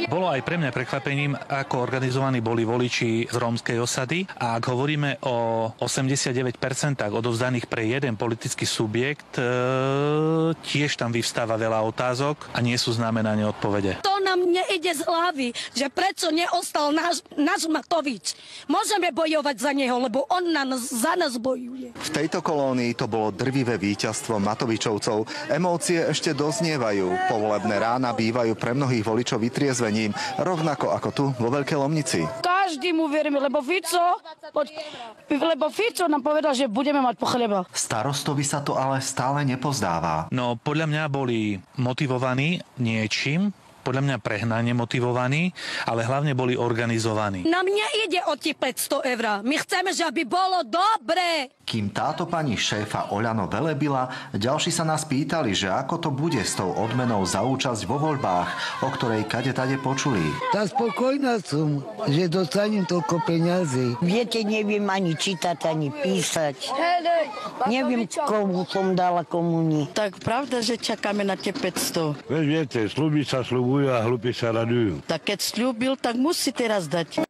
Bolo aj pre mňa prekvapením, ako organizovaní boli voliči z rómskej osady. A ak hovoríme o 89% odovzdaných pre jeden politický subjekt, tiež tam vyvstáva veľa otázok a nie sú známe na ne odpovede. To nám nejde z hlavy, že prečo neostal náš Matovič. Môžeme bojovať za neho, lebo on za nás bojuje. V tejto kolónii to bolo drvivé víťazstvo Matovičovcov. Emócie ešte doznievajú. Povolebné rána bývajú pre mnohých voličov vytriezvením, rovnako ako tu vo Veľkej Lomnici. Každý mu veríme, lebo Fico nám povedal, že budeme mať po chleba. Starostovi sa to ale stále nepozdáva. No, podľa mňa boli motivovaní niečím, podľa mňa prehnane motivovaní, ale hlavne boli organizovaní. Nám nejde o tie 500 eur. My chceme, že aby bolo dobre. Kým táto pani šéfa Oľano velebila, ďalší sa nás pýtali, že ako to bude s tou odmenou za účasť vo voľbách, o ktorej kade-tade počuli. Tá spokojná som, že dostanem toľko peňazí. Viete, neviem ani čítať, ani písať. Neviem, komu som dala, komu nie. Tak pravda, že čakáme na tie 500. Veď viete, sľuby sa sľubujú a hlupi sa radujú. Tak keď sľúbil, tak musí teraz dať.